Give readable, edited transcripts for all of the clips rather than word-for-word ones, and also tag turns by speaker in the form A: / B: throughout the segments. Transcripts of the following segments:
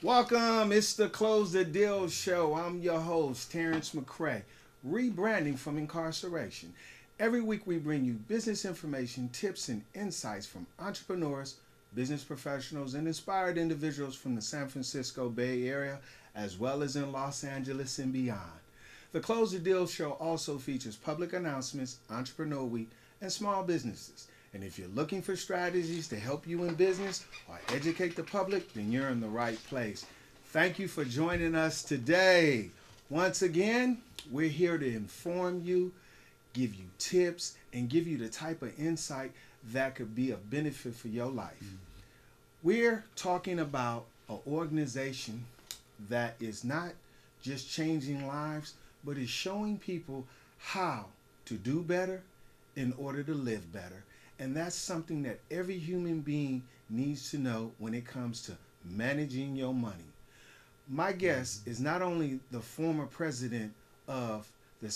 A: Welcome, it's the Close the Deal Show. I'm your host, Terrence McCray, rebranding from incarceration. Every week we bring you business information, tips, and insights from entrepreneurs, business professionals, and inspired individuals from the San Francisco Bay Area, as well as in Los Angeles and beyond. The Close the Deal Show also features public announcements, Entrepreneur Week, and small businesses. And if you're looking for strategies to help you in business or educate the public, then you're in the right place. Thank you for joining us today. Once again, we're here to inform you, give you tips, and give you the type of insight that could be of benefit for your life. We're talking about an organization that is not just changing lives, but is showing people how to do better in order to live better. And that's something that every human being needs to know when it comes to managing your money. My guest is not only the former president of the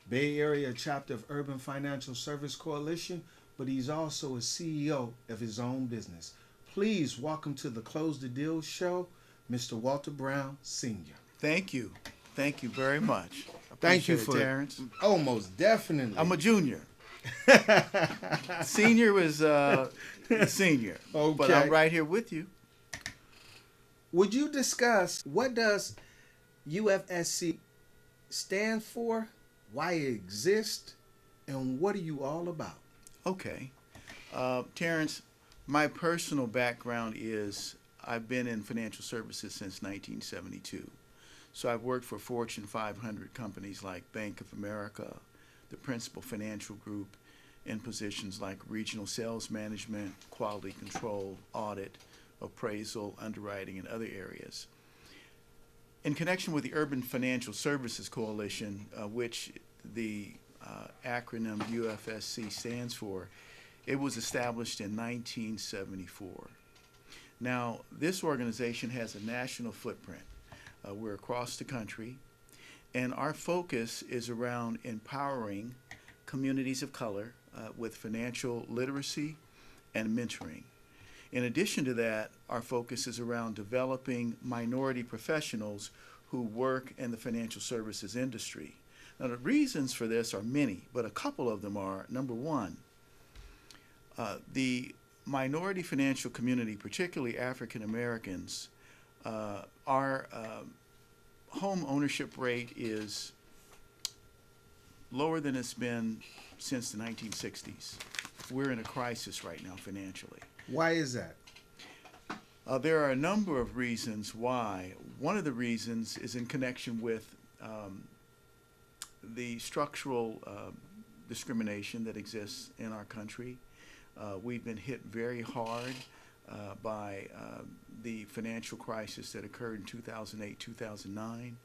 A: Bay Area chapter of Urban Financial Service Coalition, but he's also a CEO of his own business. Please welcome to the Close the Deal Show, Mr. Walter Brown Sr.
B: Thank you. Thank you very much.
A: Thank you
B: Appreciate
A: for
B: it, Terrence.
A: Oh, most definitely.
B: I'm a junior. Senior was senior.
A: Okay.
B: But I'm right here with you.
A: Would you discuss what does UFSC stand for, why it exists, and what are you all about?
B: Okay. Terrence, my personal background is I've been in financial services since 1972. So I've worked for Fortune 500 companies like Bank of America, the Principal Financial Group, in positions like regional sales management, quality control, audit, appraisal, underwriting, and other areas. In connection with the Urban Financial Services Coalition, which the acronym UFSC stands for, it was established in 1974. Now, this organization has a national footprint. We're across the country, and our focus is around empowering communities of color with financial literacy and mentoring. In addition to that, our focus is around developing minority professionals who work in the financial services industry. Now, the reasons for this are many, but a couple of them are, number one, the minority financial community, particularly African Americans, our home ownership rate is lower than it's been since the 1960s. We're in a crisis right now financially.
A: Why is that?
B: There are a number of reasons why. One of the reasons is in connection with the structural discrimination that exists in our country. We've been hit very hard by the financial crisis that occurred in 2008, 2009.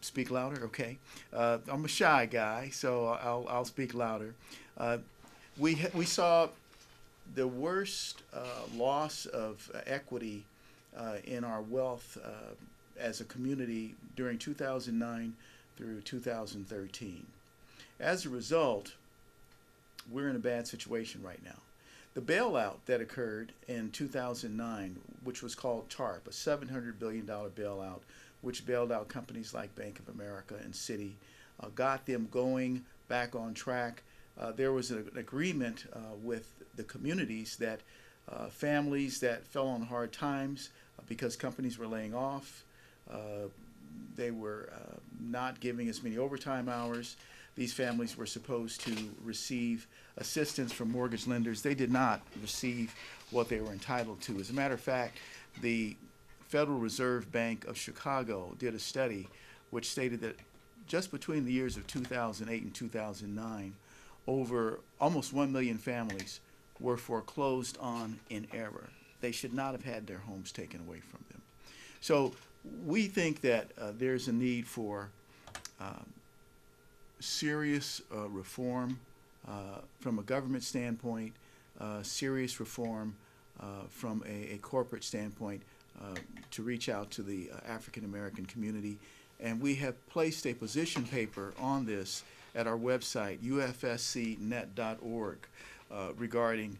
B: Speak louder? Okay. I'm a shy guy, so I'll speak louder. We saw the worst loss of equity in our wealth as a community during 2009 through 2013. As a result, we're in a bad situation right now. The bailout that occurred in 2009, which was called TARP, a $700 billion bailout, which bailed out companies like Bank of America and Citi, got them going back on track. There was an agreement with the communities that families that fell on hard times because companies were laying off, they were not giving as many overtime hours. These families were supposed to receive assistance from mortgage lenders. They did not receive what they were entitled to. As a matter of fact, the Federal Reserve Bank of Chicago did a study which stated that just between the years of 2008 and 2009, over almost 1 million families were foreclosed on in error. They should not have had their homes taken away from them. So we think that there's a need for serious reform from a government standpoint, serious reform from a corporate standpoint to reach out to the African American community. And we have placed a position paper on this at our website, ufscnet.org, regarding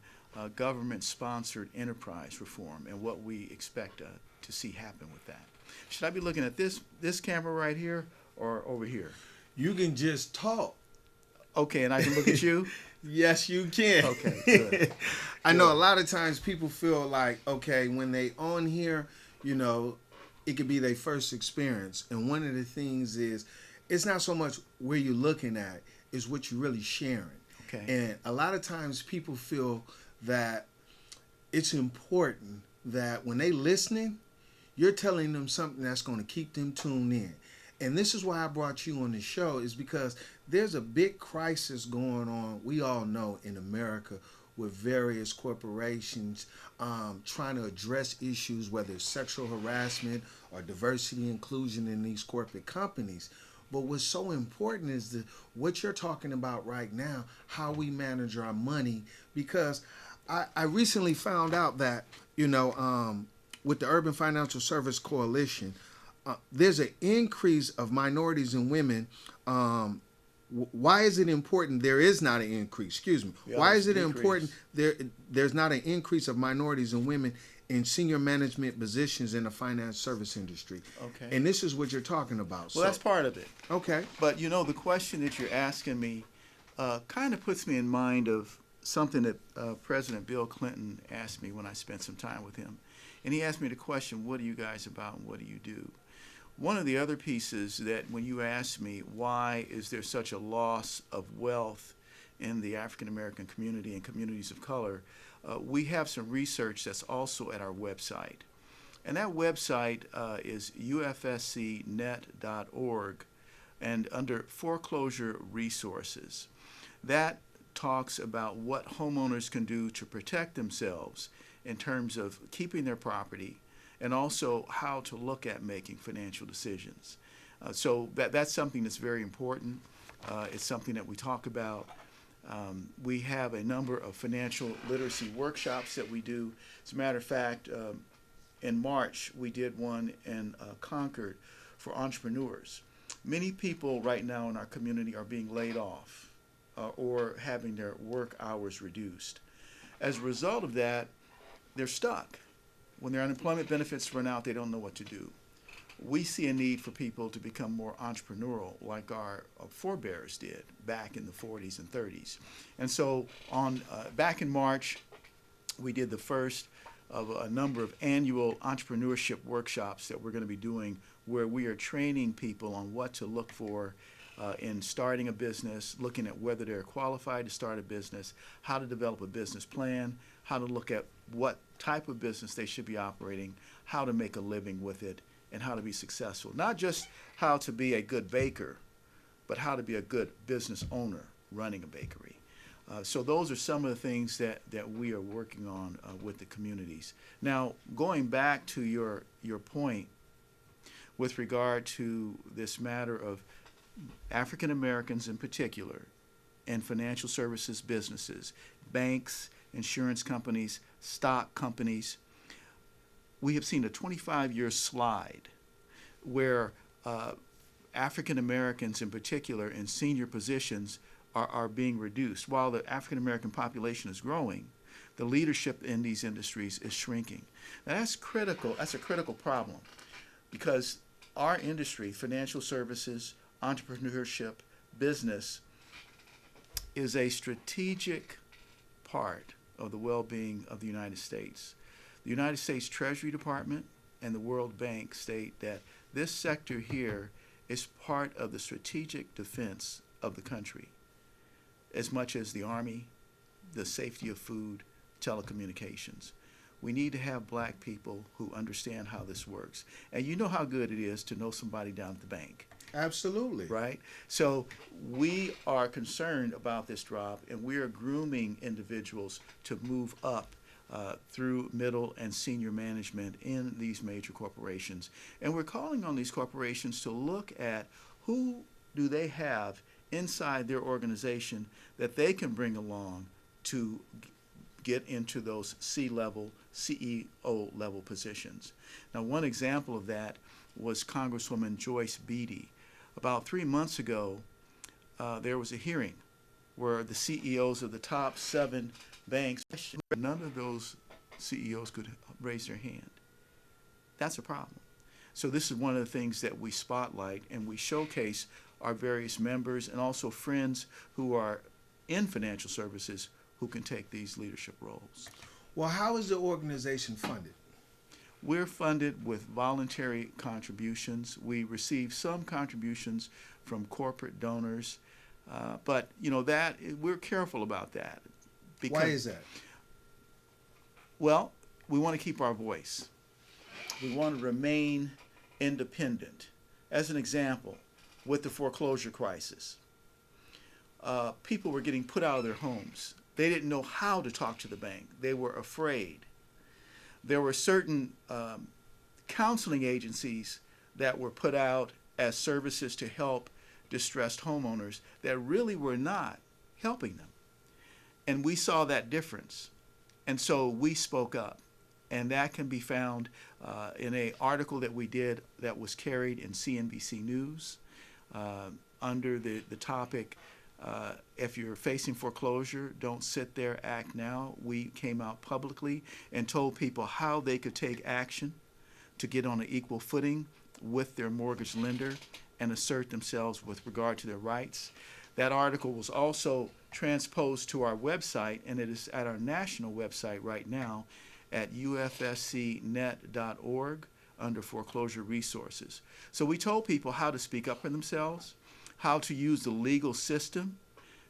B: government-sponsored enterprise reform and what we expect to see happen with that. Should I be looking at this camera right here or over here?
A: You can just talk.
B: Okay, and I can look at you?
A: Yes, you can.
B: Okay, good.
A: I know a lot of times people feel like, okay, when they on here, you know, it could be their first experience. And one of the things is, it's not so much where you're looking at, it's what you're really sharing.
B: Okay.
A: And a lot of times people feel that it's important that when they listening, you're telling them something that's going to keep them tuned in. And this is why I brought you on the show, is because there's a big crisis going on, we all know, in America with various corporations trying to address issues, whether it's sexual harassment or diversity inclusion in these corporate companies. But what's so important is what you're talking about right now, how we manage our money. Because I recently found out that, you know, with the Urban Financial Service Coalition, there's an increase of minorities and women. Why is it important? There is not an increase. Excuse me.
B: Yeah,
A: Why is it
B: decrease.
A: important? There's not an increase of minorities and women in senior management positions in the finance service industry.
B: Okay.
A: And this is what you're talking about.
B: Well, that's part of it.
A: Okay.
B: But, you know, the question that you're asking me kind of puts me in mind of something that President Bill Clinton asked me when I spent some time with him. And he asked me the question, what are you guys about and what do you do? One of the other pieces that when you asked me why is there such a loss of wealth in the African American community and communities of color, we have some research that's also at our website. And that website is UFSCnet.org and under Foreclosure Resources. That talks about what homeowners can do to protect themselves in terms of keeping their property, and also how to look at making financial decisions. So that's something that's very important. It's something that we talk about. We have a number of financial literacy workshops that we do. As a matter of fact, in March, we did one in Concord for entrepreneurs. Many people right now in our community are being laid off or having their work hours reduced. As a result of that, they're stuck. When their unemployment benefits run out, they don't know what to do. We see a need for people to become more entrepreneurial, like our forebears did back in the 40s and 30s. And so back in March, we did the first of a number of annual entrepreneurship workshops that we're going to be doing, where we are training people on what to look for in starting a business, looking at whether they're qualified to start a business, how to develop a business plan, how to look at what type of business they should be operating, how to make a living with it, and how to be successful. Not just how to be a good baker, but how to be a good business owner running a bakery. So those are some of the things that we are working on with the communities. Now, going back to your point with regard to this matter of African Americans in particular and financial services businesses, banks, insurance companies, stock companies, we have seen a 25-year slide where African Americans in particular in senior positions are being reduced. While the African American population is growing, the leadership in these industries is shrinking. Now that's critical. That's a critical problem, because our industry, financial services, entrepreneurship, business, is a strategic part of the well-being of the United States. The United States Treasury Department and the World Bank state that this sector here is part of the strategic defense of the country, as much as the Army, the safety of food, telecommunications. We need to have black people who understand how this works. And you know how good it is to know somebody down at the bank.
A: Absolutely.
B: Right? So we are concerned about this drop, and we are grooming individuals to move up through middle and senior management in these major corporations. And we're calling on these corporations to look at who do they have inside their organization that they can bring along to get into those C-level, CEO-level positions. Now, one example of that was Congresswoman Joyce Beatty. About 3 months ago, there was a hearing were the CEOs of the top 7 banks. None of those CEOs could raise their hand. That's a problem. So this is one of the things that we spotlight, and we showcase our various members and also friends who are in financial services who can take these leadership roles.
A: Well, how is the organization funded?
B: We're funded with voluntary contributions. We receive some contributions from corporate donors, but that we're careful about that.
A: Why is that?
B: Well, we want to keep our voice. We want to remain independent. As an example, with the foreclosure crisis, people were getting put out of their homes. They didn't know how to talk to the bank. They were afraid. There were certain counseling agencies that were put out as services to help distressed homeowners that really were not helping them. And we saw that difference. And so we spoke up. And that can be found in an article that we did that was carried in CNBC News under the topic, if you're facing foreclosure, don't sit there, act now. We came out publicly and told people how they could take action to get on an equal footing with their mortgage lender and assert themselves with regard to their rights. That article was also transposed to our website, and it is at our national website right now at ufscnet.org under Foreclosure Resources. So we told people how to speak up for themselves, how to use the legal system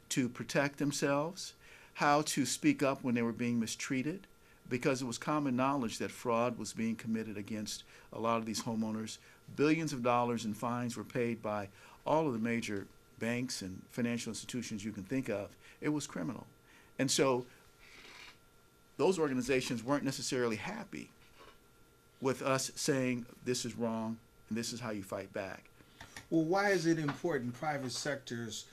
B: to protect themselves, how to speak up when they were being mistreated, because it was common knowledge that fraud was being committed against a lot of these homeowners. Billions of dollars in fines were paid by all of the major banks and financial institutions you can think of. It was criminal. And so those organizations weren't necessarily happy with us saying this is wrong and this is how you fight back.
A: Well, why is it important private sectors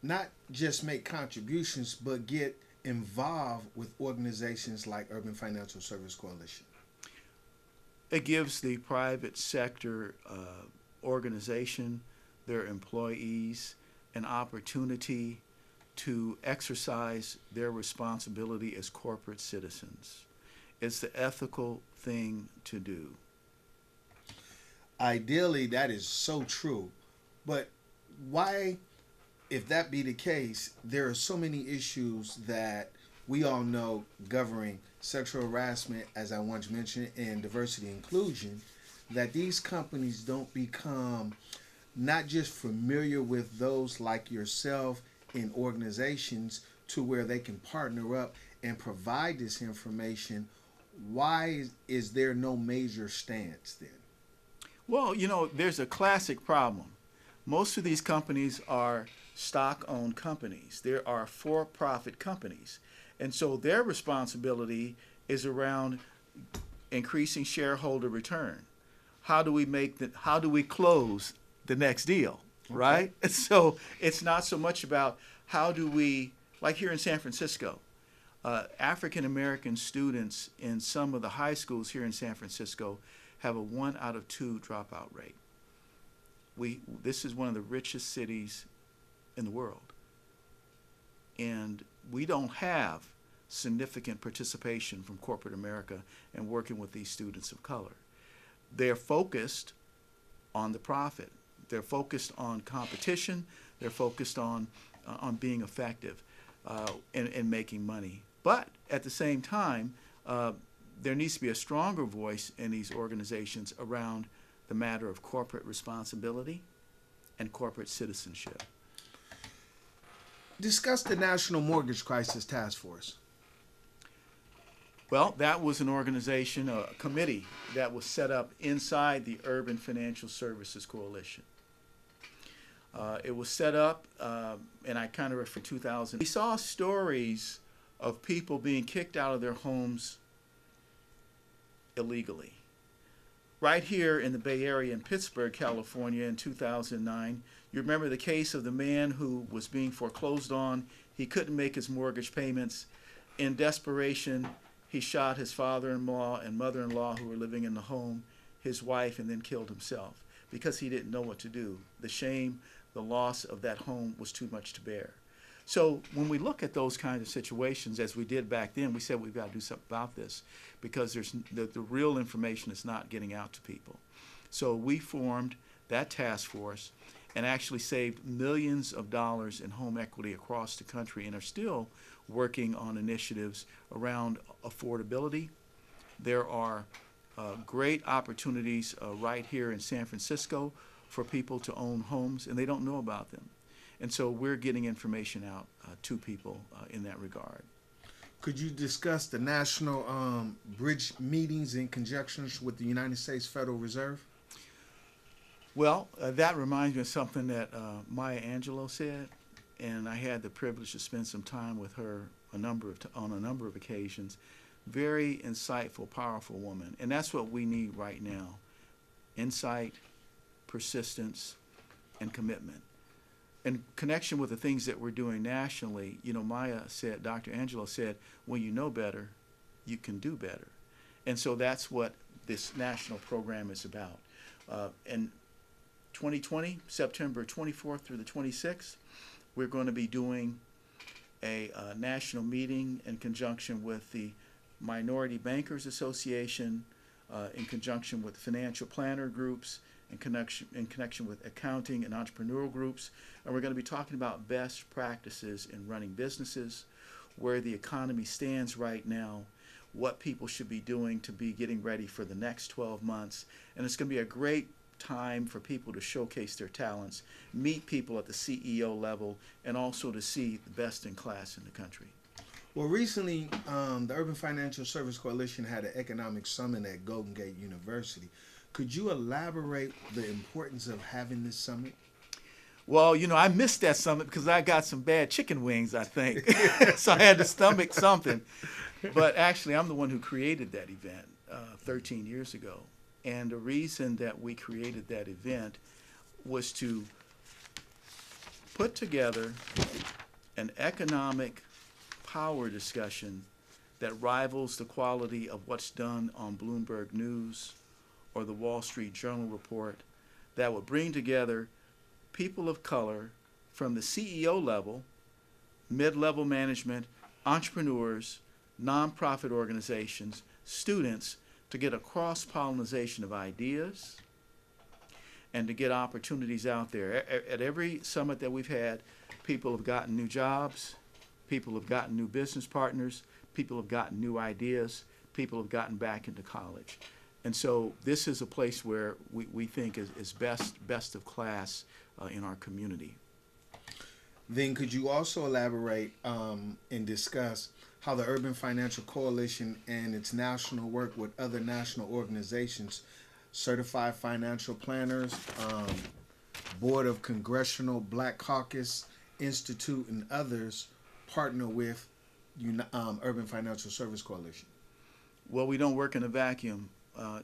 A: not just make contributions but get involved with organizations like Urban Financial Service Coalition?
B: It gives the private sector organization, their employees, an opportunity to exercise their responsibility as corporate citizens. It's the ethical thing to do.
A: Ideally, that is so true. But why, if that be the case, there are so many issues that we all know governing sexual harassment, as I once mentioned, and diversity and inclusion, that these companies don't become not just familiar with those like yourself in organizations to where they can partner up and provide this information. Why is there no major stance then?
B: Well, there's a classic problem. Most of these companies are stock-owned companies. There are for-profit companies. And so their responsibility is around increasing shareholder return. How do we close the next deal, right? Okay. So it's not so much about how do we, like here in San Francisco, African American students in some of the high schools here in San Francisco have a 1 out of 2 dropout rate. This is one of the richest cities in the world. And we don't have significant participation from corporate America in working with these students of color. They're focused on the profit. They're focused on competition. They're focused on being effective and making money. But at the same time, there needs to be a stronger voice in these organizations around the matter of corporate responsibility and corporate citizenship.
A: Discuss the National Mortgage Crisis Task Force.
B: Well, that was an organization, a committee that was set up inside the Urban Financial Services Coalition. It was set up, and I kind of refer to 2000. We saw stories of people being kicked out of their homes illegally. Right here in the Bay Area in Pittsburgh, California in 2009, you remember the case of the man who was being foreclosed on. He couldn't make his mortgage payments. In desperation, he shot his father-in-law and mother-in-law who were living in the home, his wife, and then killed himself because he didn't know what to do. The shame, the loss of that home was too much to bear. So when we look at those kinds of situations, as we did back then, we said we've got to do something about this because the real information is not getting out to people. So we formed that task force and actually saved millions of dollars in home equity across the country and are still working on initiatives around affordability. There are great opportunities right here in San Francisco for people to own homes, and they don't know about them. And so we're getting information out to people in that regard.
A: Could you discuss the national bridge meetings in conjunction with the United States Federal Reserve?
B: Well, that reminds me of something that Maya Angelou said, and I had the privilege to spend some time with her on a number of occasions. Very insightful, powerful woman, and that's what we need right now: insight, persistence, and commitment. In connection with the things that we're doing nationally, Maya said, Dr. Angelo said, when you know better, you can do better. And so that's what this national program is about. In 2020, September 24th through the 26th, we're going to be doing a national meeting in conjunction with the Minority Bankers Association, in conjunction with financial planner groups, in connection with accounting and entrepreneurial groups. And we're going to be talking about best practices in running businesses, where the economy stands right now, what people should be doing to be getting ready for the next 12 months. And it's going to be a great time for people to showcase their talents, meet people at the CEO level, and also to see the best in class in the country.
A: Well, recently, the Urban Financial Service Coalition had an economic summit at Golden Gate University. Could you elaborate the importance of having this summit?
B: Well, I missed that summit because I got some bad chicken wings, I think. So I had to stomach something. But actually, I'm the one who created that event 13 years ago. And the reason that we created that event was to put together an economic power discussion that rivals the quality of what's done on Bloomberg News or the Wall Street Journal report, that would bring together people of color from the CEO level, mid-level management, entrepreneurs, nonprofit organizations, students, to get a cross-pollination of ideas and to get opportunities out there. At every summit that we've had, people have gotten new jobs, people have gotten new business partners, people have gotten new ideas, people have gotten back into college. And so this is a place where we think is best of class in our community.
A: Then could you also elaborate and discuss how the Urban Financial Coalition and its national work with other national organizations, Certified Financial Planners, Board of Congressional Black Caucus Institute, and others partner with Urban Financial Service Coalition?
B: Well, we don't work in a vacuum,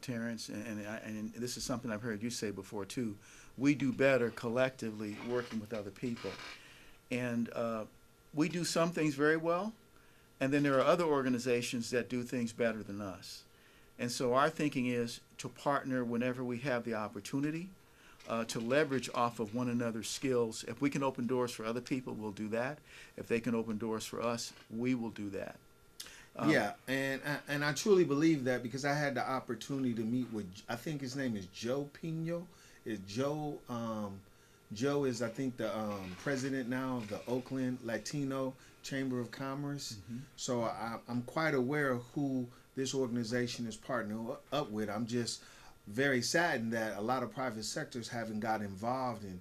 B: Terrence, and this is something I've heard you say before too. We do better collectively working with other people. And we do some things very well, and then there are other organizations that do things better than us. And so our thinking is to partner whenever we have the opportunity, to leverage off of one another's skills. If we can open doors for other people, we'll do that. If they can open doors for us, we will do that.
A: Yeah, and I truly believe that, because I had the opportunity to meet with, I think his name is Joe Pino. Joe is, I think, the president now of the Oakland Latino Chamber of Commerce. Mm-hmm. So I'm quite aware of who this organization is partnering up with. I'm just very saddened that a lot of private sectors haven't got involved in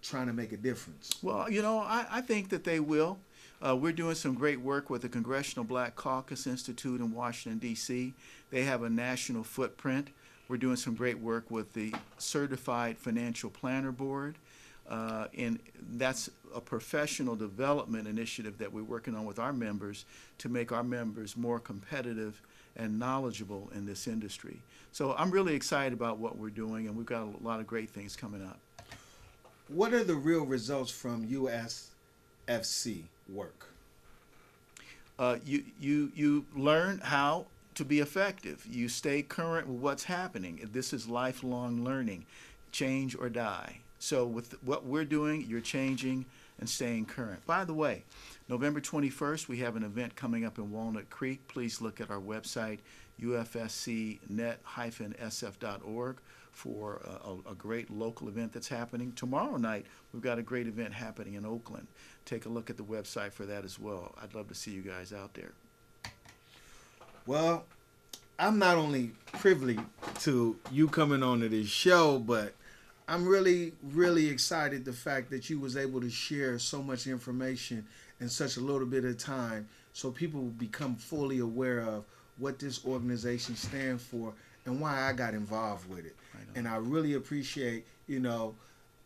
A: trying to make a difference.
B: Well, I think that they will. We're doing some great work with the Congressional Black Caucus Institute in Washington, D.C. They have a national footprint. We're doing some great work with the Certified Financial Planner Board. And that's a professional development initiative that we're working on with our members to make our members more competitive and knowledgeable in this industry. So I'm really excited about what we're doing, and we've got a lot of great things coming up.
A: What are the real results from UFSC work?
B: You learn how to be effective. You stay current with what's happening. This is lifelong learning, change or die. So with what we're doing, you're changing and staying current. By the way, November 21st, we have an event coming up in Walnut Creek. Please look at our website, ufscnet-sf.org, for a great local event that's happening. Tomorrow night, we've got a great event happening in Oakland. Take a look at the website for that as well. I'd love to see you guys out there.
A: Well, I'm not only privy to you coming on to this show, but I'm really, really excited the fact that you was able to share so much information in such a little bit of time so people will become fully aware of what this organization stands for and why I got involved with it. And I really appreciate,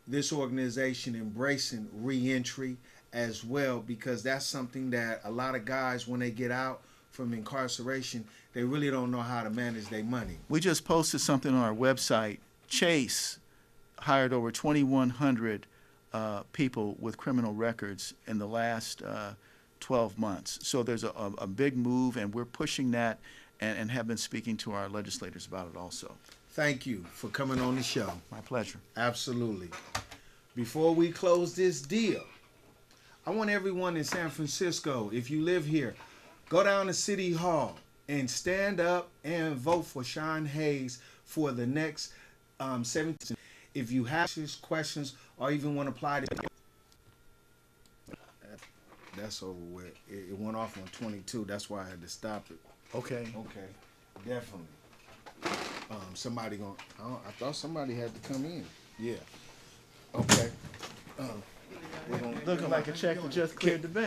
A: this organization embracing reentry as well, because that's something that a lot of guys, when they get out from incarceration, they really don't know how to manage their money.
B: We just posted something on our website. Chase hired over 2,100 people with criminal records in the last 12 months. So there's a big move, and we're pushing that and have been speaking to our legislators about it also.
A: Thank you for coming on the show.
B: My pleasure.
A: Absolutely. Before we close this deal, I want everyone in San Francisco, if you live here, go down to City Hall and stand up and vote for Sean Hayes for the next 17. If you have questions or even want to apply to, that's over with. It went off on 22. That's why I had to stop it.
B: Okay.
A: Okay, definitely. Somebody I thought somebody had to come in. Yeah. Okay.
B: Looking like a check that just cleared the bank.